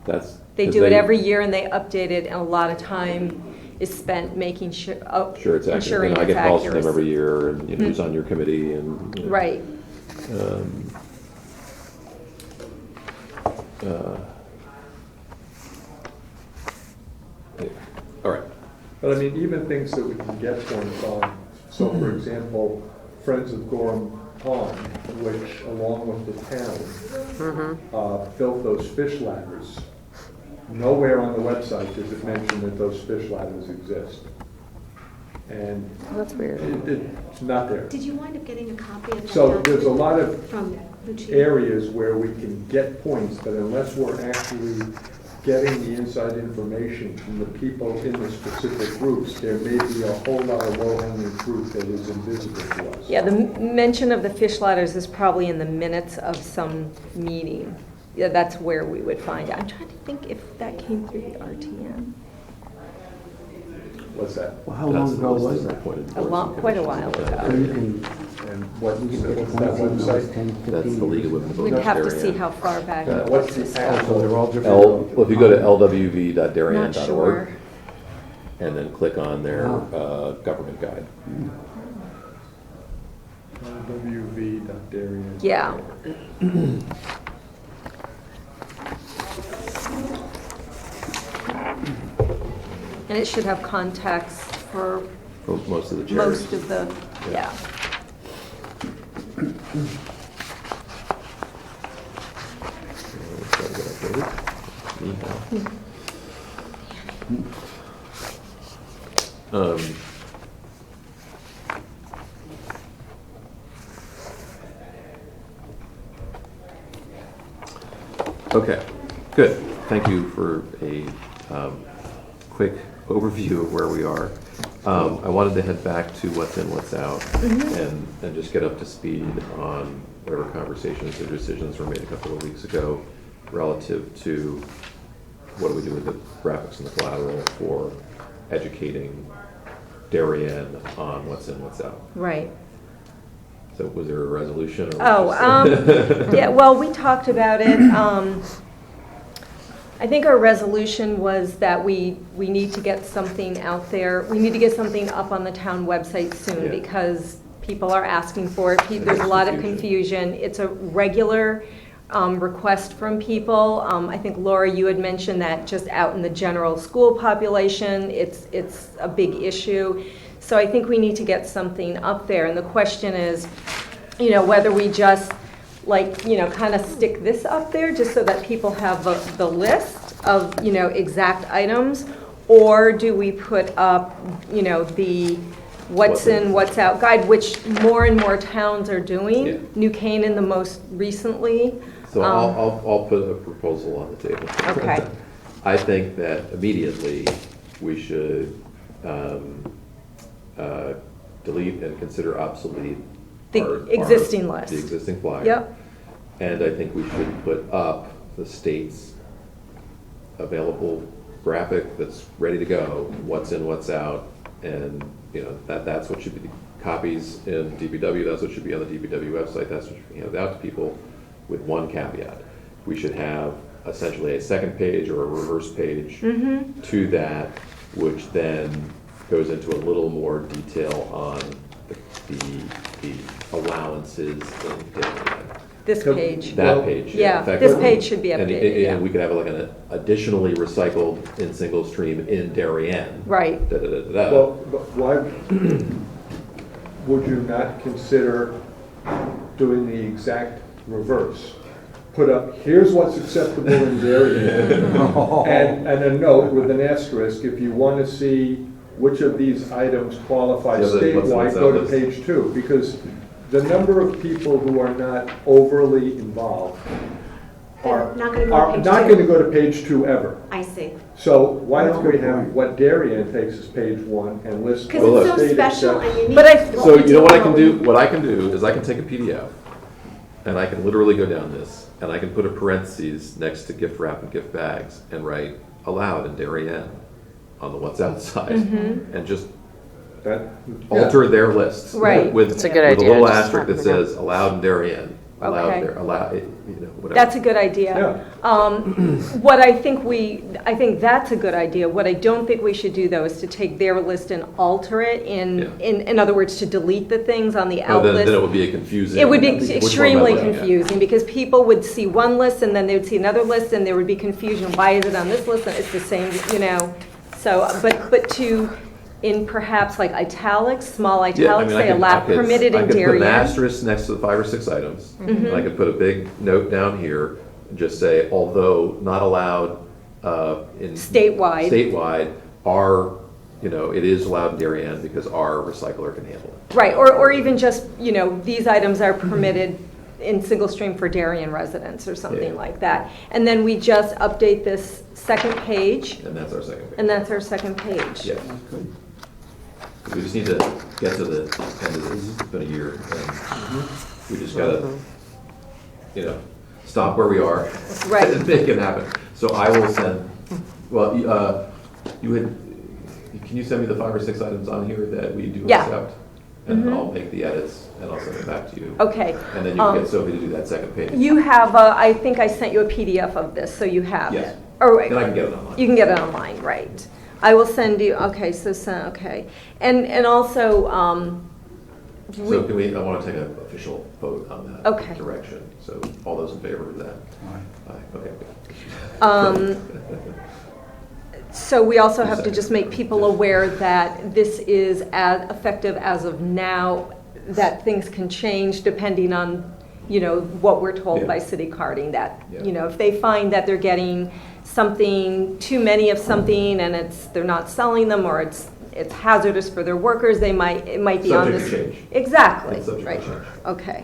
That's. They 'cause do it every year and they update it, and a lot of time is spent making sure, Sure, it's accurate. ensuring And I it's get calls from them accurate. every year, and you know, who's on your committee, and. You know, Right. uh, yeah. All right. But I mean, even things that we can get things on, so for example, Friends of Gorham Pond, which along with the town, built those fish ladders. Nowhere on the website does it mention that those fish ladders exist. And That's weird. it's not there. Did you wind up getting a copy of that So there's a document lot of from Lucia? areas where we can get points, but unless we're actually getting the inside information from the people in the specific groups, there may be a whole lot of low-hanging fruit that is invisible to us. Yeah, the mention of the fish ladders is probably in the minutes of some meeting. Yeah, that's where we would find it. I'm trying to think if that came through the RTN. What's that? Well, how long That's ago the list was of that? appointed A boards long, and quite a commissions. while So ago. you can, And what's you can get what's that points in those website? 10, 15 That's the League of Women years. Voters. We'd have to see Darien. how far back. What's the Oh, so actual? they're all different. If you go to Not lwv.darien.org sure. and then click on their government guide. wv.darien. Yeah. And it should have contacts for For most of the chairs. most of the, yeah. Okay, good. Thank you for a quick overview of where we are. I wanted to head back to what's in, what's out, and just get up to speed on whatever conversations or decisions were made a couple of weeks ago relative to what do we do with the graphics and the collateral for educating Darien on what's in, what's out. Right. So was there a resolution? Or Yeah, well, we talked about it. I think our resolution was that we need to get something out there. We need to get something up on the town website soon Yeah. because people are asking for it. There's a lot of confusion. It's a regular request from people. I think, Laura, you had mentioned that just out in the general school population, it's a big issue. So I think we need to get something up there. And the question is, whether we just kind of stick this up there just so that people have the list of, exact items, or do we put up, the what's in, what's out guide, which more and more towns are doing. Yeah. New Canaan the most recently. So I'll put a proposal on the table. Okay. I think that immediately we should delete and consider obsolete The existing list. The existing flyer. Yep. And I think we should put up the state's available graphic that's ready to go, what's in, what's out, and, you know, that's what should be copies in DPW, that's what should be on the DPW website, that's what should be handed out to people, with one caveat. We should have essentially a second page or a reverse page to that, which then goes into a little more detail on the allowances in Darien. This page. That page, Yeah, In fact, this page should be and- updated, yeah. And we could have like an additionally recycled in single stream in Darien. Right. Da-da-da-da-da. Well, but why would you not consider doing the exact reverse? Put up, here's what's acceptable in Darien, and a note with an asterisk, if you want to see which of these items qualify Yeah, but what's statewide, on go to this? page 2, because the number of people who are not overly involved are They're not gonna go to are page not 2. going to go to page 2 ever. I see. So why don't we have what Darien takes as page 1 and list Because Well, it's look. so state special accepts- and unique. But I- So you know what I can do? What I can do is I can take a PDF and I can literally go down this and I can put a parentheses next to gift wrap and gift bags and write allowed in Darien on the what's outside and just That- alter their lists. Right. With, That's a good with idea. a little Just asterisk that happen to says allowed in Darien, allowed Okay. there, allowed, you know, whatever. That's a good idea. What I think that's a good idea. What I don't think we should do, though, is to take their list and alter it in other words, to delete the things on the Oh, out then list. it would be a confusing. It would be which one am I extremely looking at? confusing, because people would see one list and then they would see another list and there would be confusion. Why is it on this list and it's the same, you know? So, but to, in perhaps like italics, small Yeah, I italics, mean, say allow, permitted I in could put an Darien. asterisk next to the 5 or 6 items, and I could put a big note down here, and just say, although not allowed in. Statewide. our, you know, it is allowed in Darien because our recycler can handle it. Right, or even just, you know, these items are permitted in single stream for Darien residents or something Yeah. like that. And then we just update this second page, And that's our second page. and that's our second page. Yeah. We just need to get to the end of this. It's been a year, and we just gotta, you know, stop where we are. Right. And make it happen. So I will send, well, can you send me the 5 or 6 items on here that we do Yeah. accept? And I'll make the edits, and I'll send it back to you. Okay. And then you can get Sophie to do that second page. You have, I think I sent you a PDF of this, so you have Yes. it. Or, Then I can get it online. you can get it online, right. I will send you, okay, okay. And also, So can we, I want to take an official vote on that. Okay. Direction. So all those in favor of that? Aye. Okay, good. so we also have to just make people aware that this is as effective as of now, that things can change depending on, you know, what we're told Yeah. by city carding, that, Yeah. you know, if they find that they're getting something, too many of something, and they're not selling them, or it's hazardous for their workers, it might be on Subject this. to change. Exactly, It's subject to right, change. okay.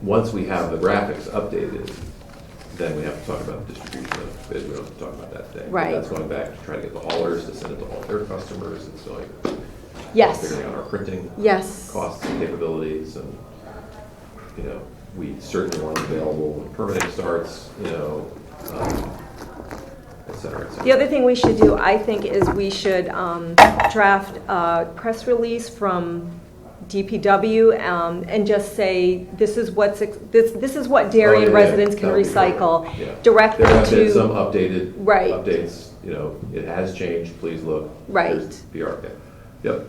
Once we have the graphics updated, then we have to talk about the distribution of bids. We don't have to talk about that today. But Right. that's going back to try to get the haulers to send it to all their customers. It's going, Yes, figuring out our printing yes. costs and capabilities, and, you know, we certainly want it available when permitting starts, you know, et cetera, et cetera. The other thing we should do, I think, is we should draft a press release from DPW and just say, this is what Darien Oh, yeah, residents can that would be great. recycle. Yeah. Direct There them have been some to, updated Right. updates, you know, it has changed, please look. Right. Here's PR, yeah. Yep,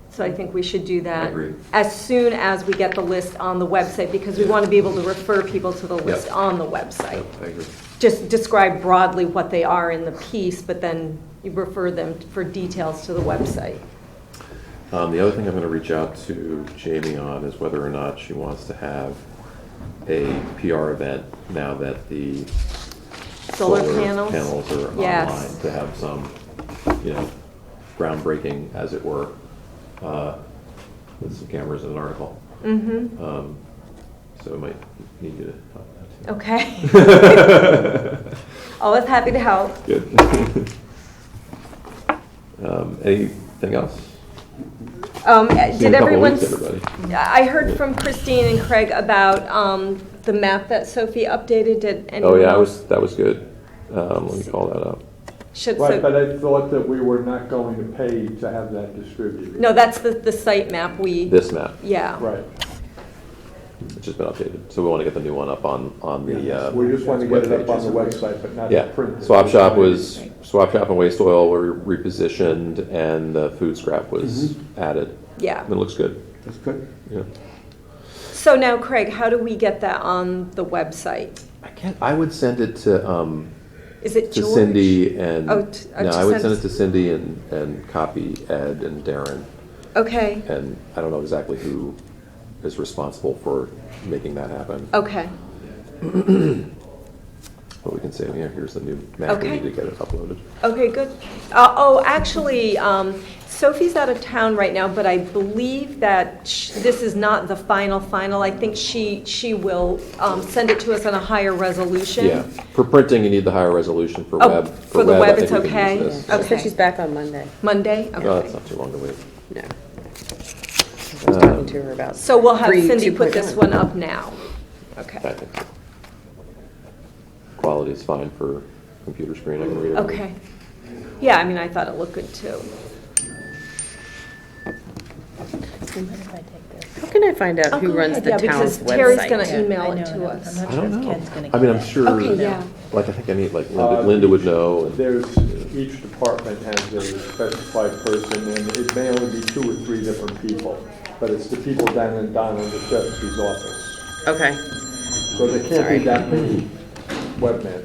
so I think we should do that. I agree. As soon as we get the list on the website, because we want to be able to refer people to the list on the website. yep, I agree. Just describe broadly what they are in the piece, but then you refer them for details to the website. The other thing I'm going to reach out to Jamie on is whether or not she wants to have a PR event now that the Solar panels? are Yes. online, to have some, you know, groundbreaking, as it were, with some cameras and an article. Mm-hmm, So we might need you to help with okay. Always happy to help. that. Good. Anything else? See you in Did a couple everyone, weeks, everybody. I heard from Christine and Craig about the map that Sophie updated. Did Oh, anyone yeah, else? that was good. Let me call that up. Right, but I thought that we were not going to pay to have that distributed. No, that's the site map This map, yeah. Right. it's just been updated, so we want to get the new one up on the We just want to get it up on the webpages. website, but not Yeah, printed. Swap Shop and Waste Oil were repositioned, and the food scrap was added. Yeah. And it looks good, That's good. yeah. So now, Craig, how do we get that on the website? I would send it to Is it George? Cindy and, Oh, no, to I would send send it- it to Cindy and copy Ed and Darren. Okay, And I don't know exactly who is responsible for making that happen. okay. But we can say, yeah, here's the new map, we Okay. need to get it uploaded. Okay, good. Actually, Sophie's out of town right now, but I believe that this is not the final. I think she will send it to us on a higher resolution. Yeah, for printing, you need the higher resolution. For Oh, web. for the I web, think it's we can okay? use this. Okay. She said she's back on Monday. Monday? No, Okay. that's not too long to wait. No. I was talking to her about. So we'll have 3, Cindy put this 2.1. one up now. I Okay. think so. Quality is fine for computer screen, I can read it. Okay. Yeah, I mean, I thought it looked good too. How can I find out who runs the Yeah, town's because Terry's website? going to Yeah, email I it know, to I'm us. not I sure don't if know. Ken's gonna I mean, I'm get it. sure, Okay, yeah. like, I think I need, like, Linda would know. and- There's, each department has a specified person, and it may only be 2 or 3 different people, but it's the people down in Shepsky's office. Okay. So there can't Sorry. be that many webmen.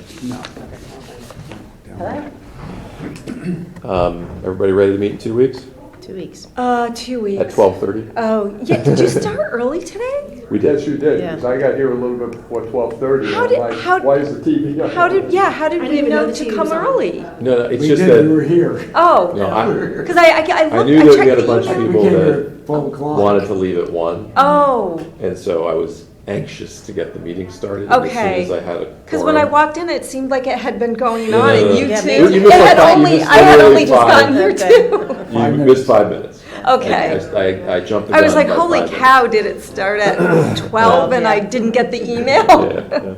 Everybody ready to meet in 2 weeks? 2 weeks. 2 weeks. At 12:30? Oh, yeah, did you start early today? We did. Yes, you did, Yeah. because I got here a little bit before 12:30. How and did- I'm like, how- why is the TV on? How did I we didn't even know know to the come TV was on. early? No, it's We just did, we were that, here. Oh, no, I because I I looked, knew I that we checked had a the bunch of email. people We came here that at 12 o'clock. wanted to leave at 1, Oh, and so I was anxious to get the meeting started. And Okay. as soon as I had a because when I quorum- walked in, it seemed like it had been going No, on, no, and no. you Yeah, too. maybe. You missed like five- you missed I had literally only just 5. gotten here Okay. too. You missed 5 minutes. Okay. I jumped the I was gun like, by holy 5 minutes. cow, did it start at 12 and I didn't get the email? Yeah, yeah.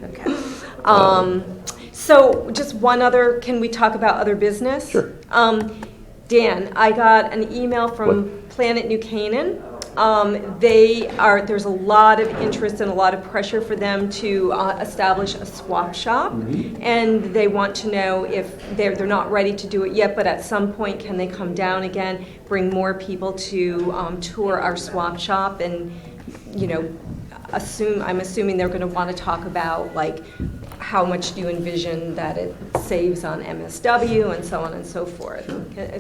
Okay. So just one other, can we talk about other business? Sure. Dan, I got an email from Planet New Canaan. There's a lot of interest and a lot of pressure for them to establish a swap shop. And they want to know if they're not ready to do it yet, but at some point, can they come down again, bring more people to tour our swap shop and, you know, I'm assuming they're going to want to talk about, like, how much do you envision that it saves on MSW and so on and so forth.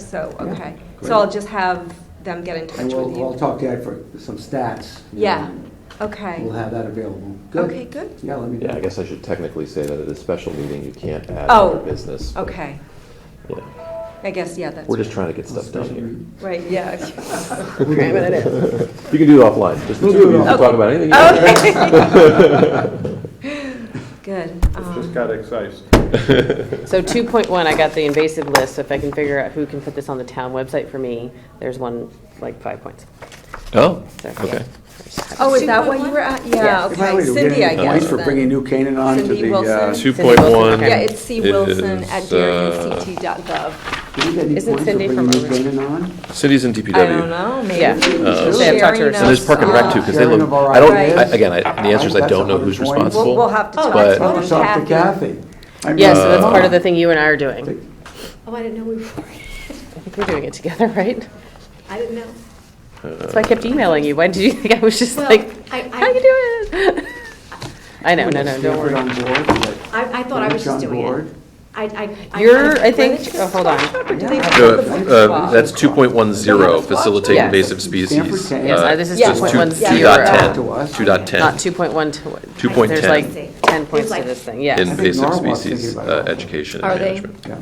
So, okay. great. So I'll just have them get in touch And with I'll you. talk to Ed for some stats. Yeah, And okay. We'll have that available. Good. Okay, good. Yeah, let me know. Yeah, I guess I should technically say that at a special meeting, you can't add Oh, other business. but, Okay. Yeah, I guess, yeah, that's we're just trying to get stuff done here. right, yeah. Cramming it in. You can do it offline, just the We'll two do of it you can offline. talk about anything you want. Okay. Good. Just got excised. So 2.1, I got the invasive list, so if I can figure out who can put this on the town website for me, there's one, like 5 points. Oh, So, okay. yeah. Oh, is that what you were at? Yeah, Yeah. By the okay. way, we're Cindy, I getting points guess. for then. bringing New Canaan on to Cindy the, Wilson. 2.1. Yeah, it's C. It Wilson is, at darrenct.gov. did we get any Isn't points for Cindy bringing from New over- Canaan on? Cindy's in I DPW. don't know, maybe. Yeah. Say I've talked to her Sharing And there's Park and us, Rec too, because they Sharing look, of our I don't, ideas. again, the answer is I don't know who's That's 100 points. responsible. We'll have to talk But- to Oh, it's up to Kathy. I Yeah, so mean, that's come part on. of the thing you and I are doing. Oh, I didn't know we were, I think we're doing it together, right? I didn't know. So I kept emailing you. Why did you think I was just Well, like, I- how you doing? I know, no, don't Stanford worry. on board, we got I thought I was Rich on just doing board. it. I You're, kind I of- think, oh, hold on. Or do they Yeah. have the food swap? That's 2.10, facilitate Yeah. invasive species. Stanford came. Yes, this is Yeah. 2.10. 2.10. To us. 2.10. Not 2.1 to, 2.10. there's like 10 points to like- this thing, yes. Invasive Norwalk's species thinking about it. education Are and they? management. Yeah.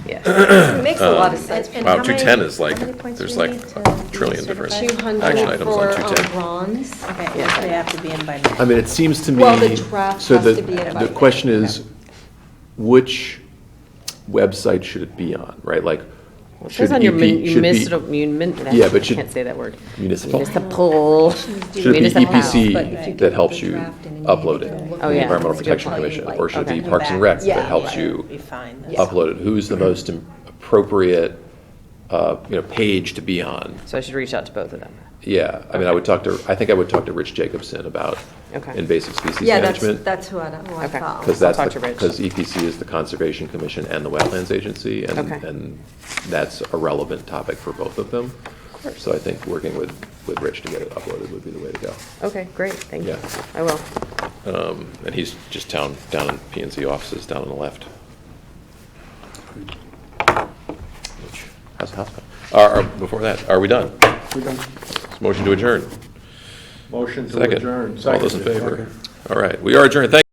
Yes. It makes a lot of sense. And Wow, how 210 many- is like, how many points there's do you like need to a be trillion different certified? action 200 items for on 210. bronze. Okay, Yeah. yes, they have to be in by I mean, it seems to me. Well, the draft so has the- to be in by The then. question is, which website should it be on, right? Like, It Should says on your EP should be- Yeah, but I should- can't say that word. Municipal. Municipal. Should it be Municipal. But if you EPC could that helps put the you draft in and upload maybe it? go look Oh, at yeah. it, Environmental it's a good Protection point, Commission, like, or should it Okay. be Parks and Rec that helps you Be fine. upload it? Who's the most appropriate, page to be on? So I should reach out to both of them. Yeah, I mean, I think I would talk to Rich Jacobson about Okay. invasive species Yeah, management. that's who I Okay. follow. Because I'll talk to Rich. because EPC is the Conservation Commission and the Wetlands Agency, Okay. and that's a relevant topic for both of them. So I think working with Rich to get it uploaded would be the way to go. Okay, great, thank you. Yeah. I will. And he's just down in P&Z offices down on the left. How's the house going? Before that, are we done? We're done. Motion to adjourn. Motion to Second. adjourn. All those in Seconded. favor? All right, we are adjourned. Thank